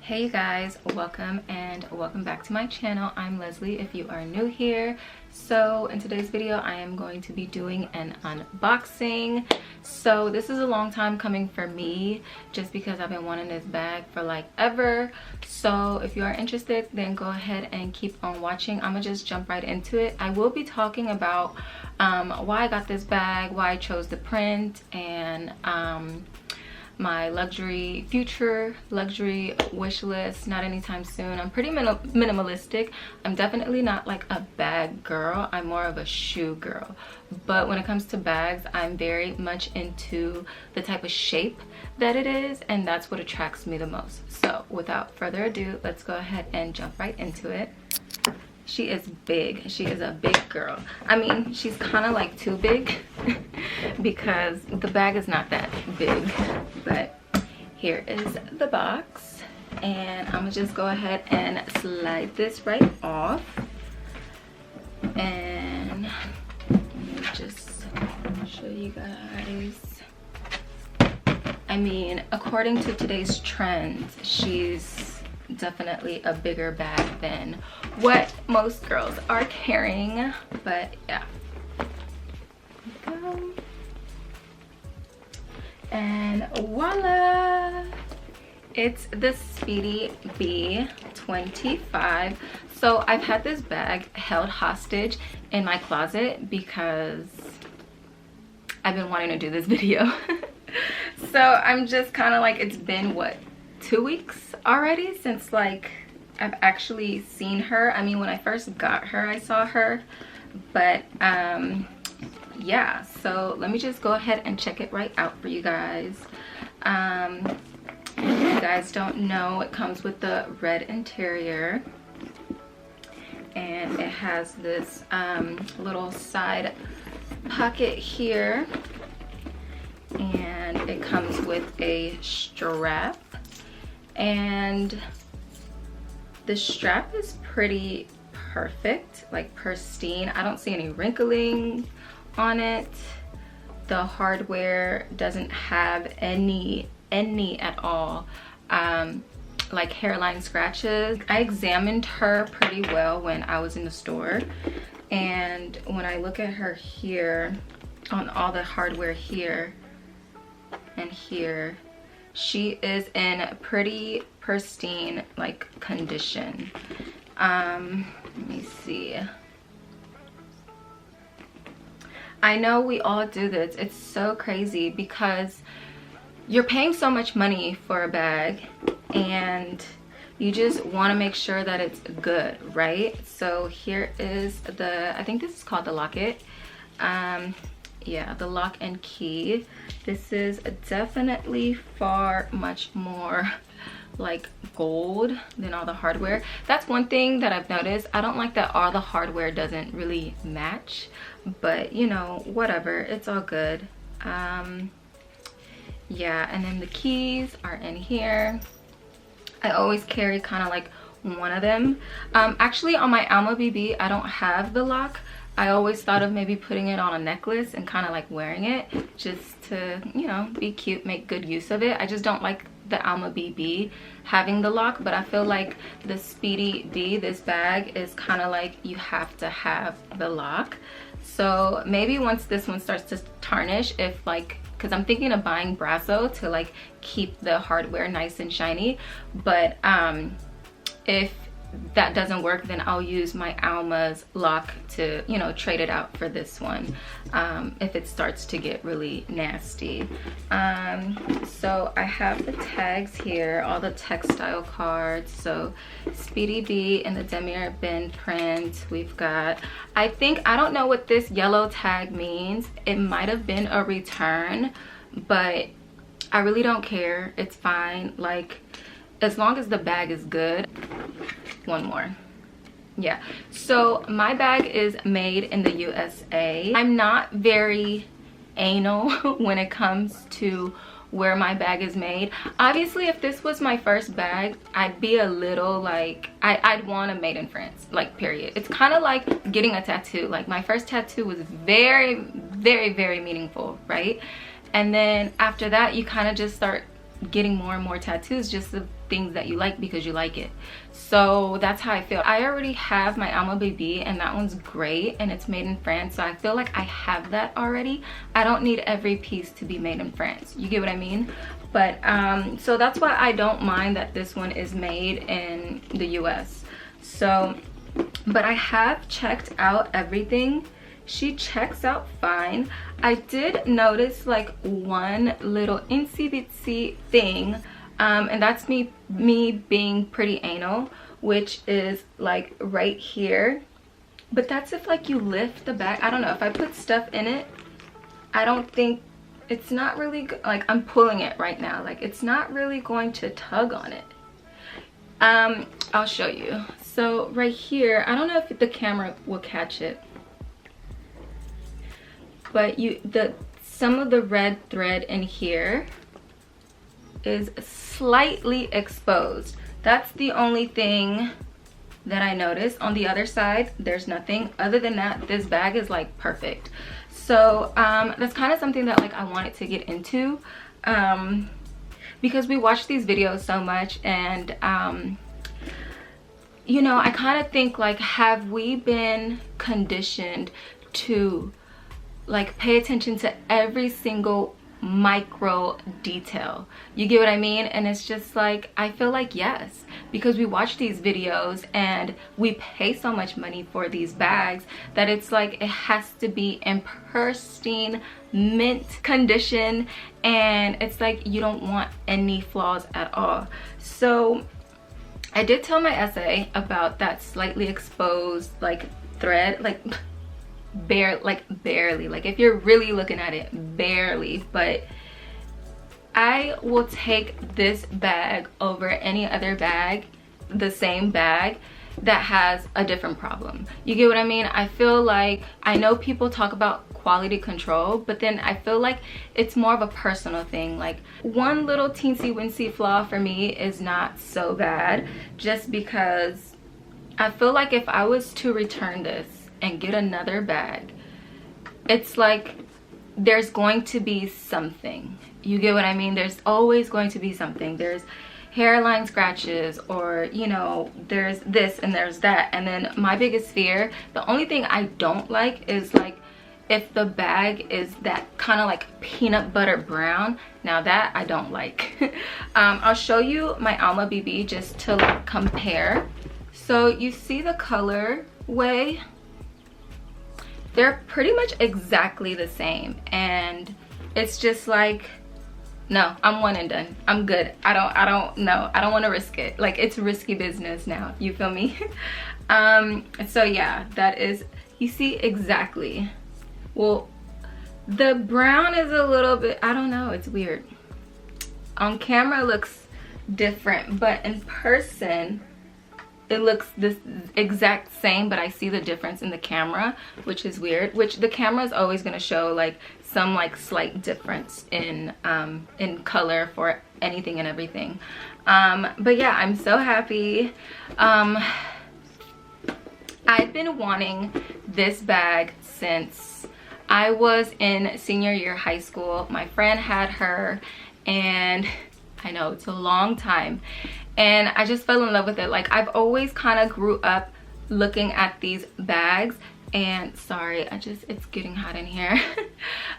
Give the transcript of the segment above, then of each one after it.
Hey you guys, welcome back to my channel. I'm Leslie if you are new here. So in today's video I am going to be doing an unboxing. So this is a long time coming for me just because I've been wanting this bag for like ever. So if you are interested, then go ahead and keep on watching. I'm gonna just jump right into it. I will be talking about why I got this bag, why I chose the print, and my future luxury wish list. Not anytime soon. I'm pretty minimalistic. I'm definitely not like a bag girl. I'm more of a shoe girl. But when it comes to bags, I'm very much into the type of shape that it is, and that's what attracts me the most. So without further ado, let's go ahead and jump right into it. She is big. She is a big girl. I mean, she's kind of like too big because the bag is not that big. But here is the box, and I'm gonna just go ahead and slide this right off. And let me just show you guys. I mean, according to today's trends, she's definitely a bigger bag than what most girls are carrying, but yeah. Here we go. And voila, it's the Speedy B 25. So I've had this bag held hostage in my closet because I've been wanting to do this video. So I'm just kind of like, it's been what, 2 weeks already since like I've actually seen her. I mean, when I first got her I saw her, but yeah, so let me just go ahead and check it right out for you guys. If you guys don't know, it comes with the red interior, and it has this little side pocket here, and it comes with a strap. And the strap is pretty perfect, like pristine. I don't see any wrinkling on it. The hardware doesn't have any at all like hairline scratches. I examined her pretty well when I was in the store, and when I look at her here on all the hardware here and here, she is in pretty pristine like condition. Let me see. I know we all do this. It's so crazy because you're paying so much money for a bag and you just want to make sure that it's good, right? So here is the, I think this is called the locket. Yeah, the lock and key. This is definitely far much more like gold than all the hardware. That's one thing that I've noticed. I don't like that all the hardware doesn't really match, but you know, whatever, it's all good. Yeah, and then the keys are in here. I always carry kind of like one of them. Actually on my Alma BB I don't have the lock. I always thought of maybe putting it on a necklace and kind of like wearing it just to, you know, be cute, make good use of it. I just don't like the Alma BB having the lock, but I feel like the Speedy B, this bag, is kind of like you have to have the lock. So maybe once this one starts to tarnish, if like, because I'm thinking of buying Brasso to like keep the hardware nice and shiny, but if that doesn't work, then I'll use my Alma's lock to, you know, trade it out for this one if it starts to get really nasty. So I have the tags here, all the textile cards. So Speedy B in the demier bin print. We've got, I don't know what this yellow tag means. It might have been a return, but I really don't care. It's fine, like as long as the bag is good. One more. Yeah, so my bag is made in the USA. I'm not very anal when it comes to where my bag is made. Obviously if this was my first bag, I'd be a little like, I'd want a made in France, like period. It's kind of like getting a tattoo. Like my first tattoo was very meaningful, right? And then after that you kind of just start getting more and more tattoos just to things that you like because you like it. So that's how I feel. I already have my Alma BB, and that one's great, and it's made in France, so I feel like I have that already. I don't need every piece to be made in France, you get what I mean? But so that's why I don't mind that this one is made in the US. So, but I have checked out everything. She checks out fine. I did notice like one little insy bitsy thing, and that's me being pretty anal, which is like right here. But that's if like you lift the bag. I don't know, if I put stuff in it, I don't think, it's not really good. Like, I'm pulling it right now, like it's not really going to tug on it. I'll show you. So right here, I don't know if the camera will catch it, but some of the red thread in here is slightly exposed. That's the only thing that I noticed. On the other side, there's nothing. Other than that, this bag is like perfect. So that's kind of something that like I wanted to get into, because we watch these videos so much, and you know, I kind of think like, have we been conditioned to like pay attention to every single micro detail? You get what I mean? And it's just like, I feel like yes, because we watch these videos and we pay so much money for these bags that it's like it has to be in pristine mint condition, and it's like you don't want any flaws at all. So I did tell my essay about that slightly exposed like thread, like barely, like if you're really looking at it, barely. But I will take this bag over any other bag, the same bag, that has a different problem. You get what I mean? I feel like, I know people talk about quality control, but then I feel like it's more of a personal thing. Like, one little teensy wincy flaw for me is not so bad, just because I feel like if I was to return this and get another bag, it's like there's going to be something. You get what I mean? There's always going to be something. There's hairline scratches, or you know, there's this and there's that. And then my biggest fear, the only thing I don't like is like if the bag is that kind of like peanut butter brown. Now that I don't like. I'll show you my Alma BB just to like compare. So you see the color way, they're pretty much exactly the same, and it's just like, no, I'm one and done. I'm good. I don't know. I don't want to risk it. Like, it's risky business now. You feel me? So yeah, that is, you see exactly. Well, the brown is a little bit, I don't know, it's weird. On camera it looks different, but in person it looks the exact same, but I see the difference in the camera, which is weird. Which the camera is always going to show like some like slight difference in color for anything and everything. But yeah, I'm so happy. I've been wanting this bag since I was in senior year high school. My friend had her, and I know it's a long time, and I just fell in love with it. Like, I've always kind of grew up looking at these bags, and sorry, it's getting hot in here.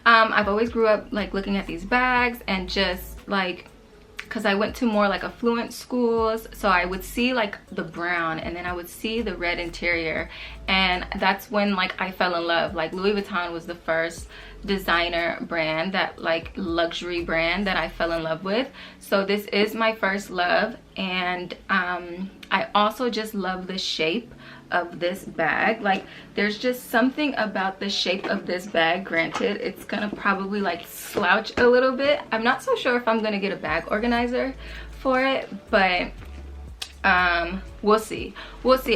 I've always grew up like looking at these bags, and just like, because I went to more like affluent schools, so I would see like the brown, and then I would see the red interior, and that's when like I fell in love. Like, Louis Vuitton was the first designer brand, that like luxury brand that I fell in love with. So this is my first love, and I also just love the shape of this bag. Like, there's just something about the shape of this bag. Granted, it's gonna probably like slouch a little bit. I'm not so sure if I'm gonna get a bag organizer for it, but we'll see.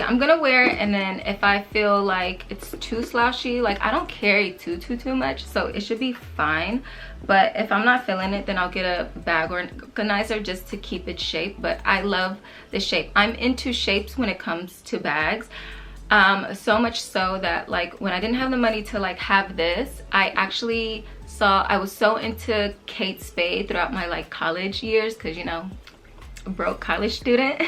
I'm gonna wear it, and then if I feel like it's too slouchy, like I don't carry too much, so it should be fine. But if I'm not feeling it, then I'll get a bag organizer just to keep its shape. But I love the shape. I'm into shapes when it comes to bags, so much so that like when I didn't have the money to like have this, I was so into Kate Spade throughout my like college years, because you know, broke college student.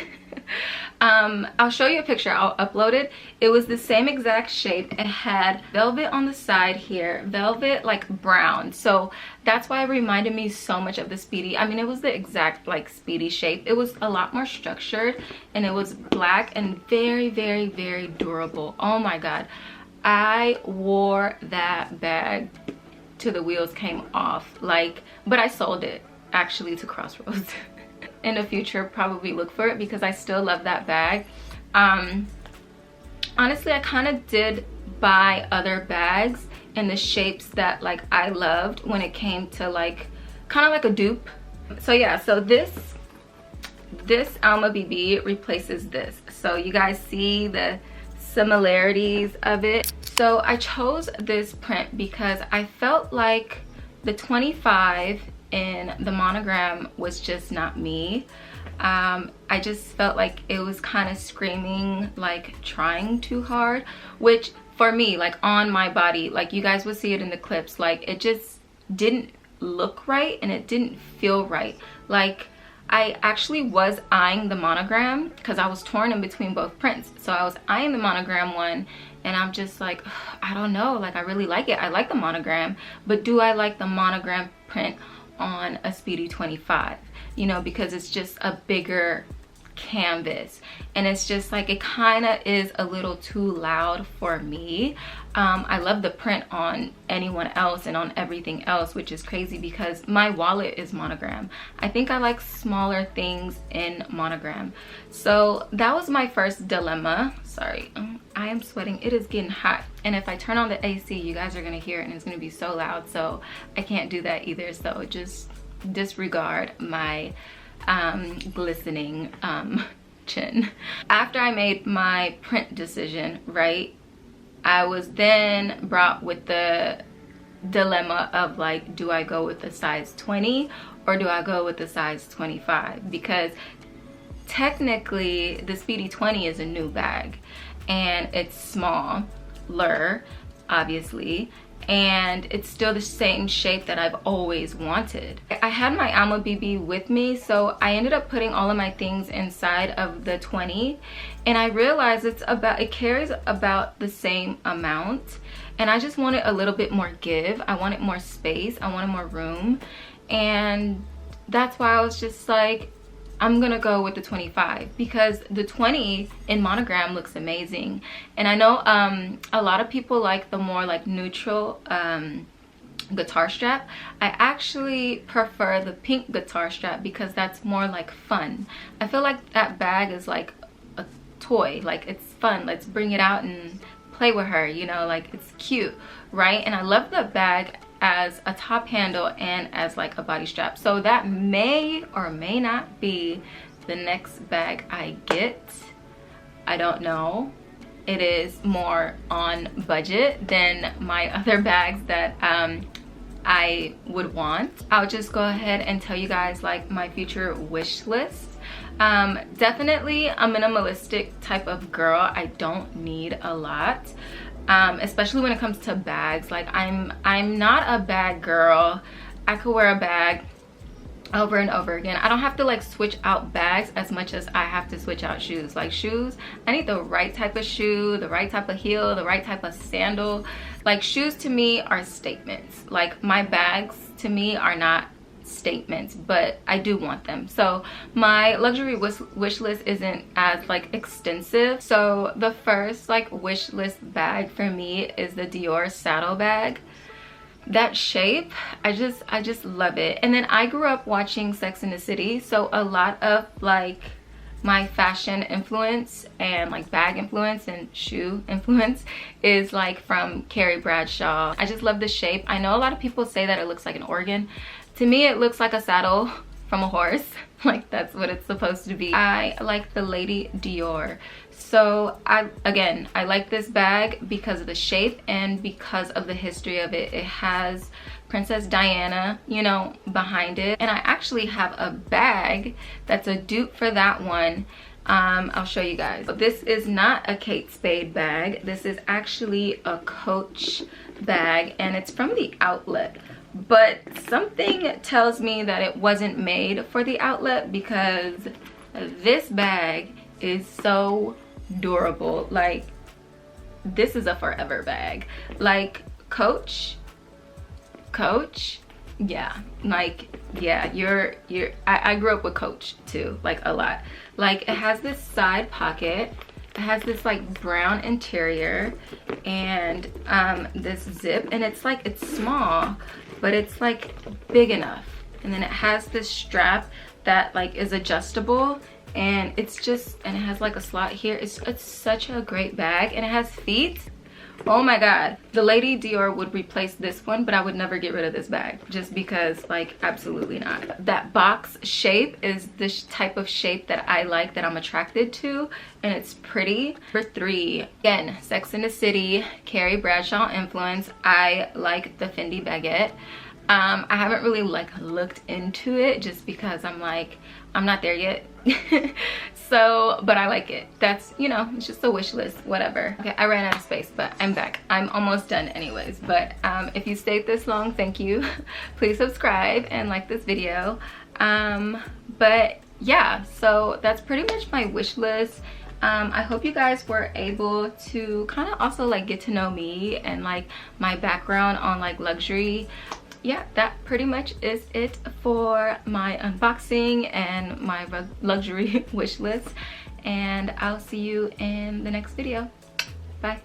I'll show you a picture, I'll upload it. It was the same exact shape. It had velvet on the side here, velvet like brown, so that's why it reminded me so much of the Speedy. I mean, it was the exact like Speedy shape. It was a lot more structured, and it was black and very, very, very durable. Oh my god, I wore that bag till the wheels came off. Like, but I sold it actually to Crossroads. In the future, probably look for it because I still love that bag. Honestly, I kind of did buy other bags in the shapes that like I loved when it came to like kind of like a dupe. So yeah, so this Alma BB replaces this. So you guys see the similarities of it. So I chose this print because I felt like the 25 in the monogram was just not me. I just felt like it was kind of screaming like trying too hard, which for me, like on my body, like you guys will see it in the clips, like it just didn't look right and it didn't feel right. Like I actually was eyeing the monogram because I was torn in between both prints. So I was eyeing the monogram one, and I'm just like, I don't know, like I really like it. I like the monogram, but do I like the monogram print on a Speedy 25? You know, because it's just a bigger canvas, and it's just like it kind of is a little too loud for me. I love the print on anyone else and on everything else, which is crazy because my wallet is monogram. I think I like smaller things in monogram. So that was my first dilemma. Sorry, I am sweating. It is getting hot, and if I turn on the AC, you guys are gonna hear it and it's gonna be so loud, so I can't do that either. So just disregard my glistening chin. After I made my print decision, right, I was then brought with the dilemma of like, do I go with the size 20 or do I go with the size 25? Because technically the Speedy 20 is a new bag and it's smaller, obviously, and it's still the same shape that I've always wanted. I had my Alma BB with me, so I ended up putting all of my things inside of the 20, and I realized it carries about the same amount, and I just wanted a little bit more give. I wanted more space, I wanted more room, and that's why I was just like, I'm gonna go with the 25 because the 20 in monogram looks amazing. And I know a lot of people like the more like neutral guitar strap. I actually prefer the pink guitar strap because that's more like fun. I feel like that bag is like a toy, like it's fun, let's bring it out and play with her, you know, like it's cute, right? And I love the bag as a top handle and as like a body strap. So that may or may not be the next bag I get. I don't know. It is more on budget than my other bags that I would want. I'll just go ahead and tell you guys like my future wish list. Definitely a minimalistic type of girl. I don't need a lot. Especially when it comes to bags. Like I'm not a bag girl. I could wear a bag over and over again. I don't have to like switch out bags as much as I have to switch out shoes. Like shoes, I need the right type of shoe, the right type of heel, the right type of sandal. Like shoes to me are statements. Like my bags to me are not statements, but I do want them. So my luxury wish list isn't as like extensive. So the first like wish list bag for me is the Dior saddle bag. That shape, I just love it. And then I grew up watching Sex and the City, so a lot of like my fashion influence and like bag influence and shoe influence is like from Carrie Bradshaw. I just love the shape. I know a lot of people say that it looks like an organ. To me, it looks like a saddle from a horse. Like that's what it's supposed to be. I like the Lady Dior. So I like this bag because of the shape and because of the history of it. It has Princess Diana, you know, behind it. And I actually have a bag that's a dupe for that one. I'll show you guys. This is not a Kate Spade bag. This is actually a Coach bag, and it's from the outlet. but something tells me that it wasn't made for the outlet, because this bag is so durable. Like, this is a forever bag. Like, Coach, yeah, like, yeah, I grew up with Coach too, like a lot. Like, it has this side pocket, it has this like brown interior, and this zip, and it's like, it's small, but it's like big enough. And then it has this strap that like is adjustable, and it's just, and it has like a slot here. It's such a great bag, and it has feet. Oh my god, the Lady Dior would replace this one, but I would never get rid of this bag, just because, like, absolutely not. That box shape is this type of shape that I like, that I'm attracted to, and it's pretty. Number 3, again, Sex and the City, Carrie Bradshaw influence. I like the Fendi baguette. I haven't really like looked into it, just because I'm like, I'm not there yet. So, but I like it. That's, you know, it's just a wish list, whatever. Okay, I ran out of space, but I'm back. I'm almost done anyways. But if you stayed this long, thank you. Please subscribe and like this video. But yeah, so that's pretty much my wish list. I hope you guys were able to kind of also like get to know me and like my background on like luxury. Yeah, that pretty much is it for my unboxing and my luxury wish list, and I'll see you in the next video. Bye.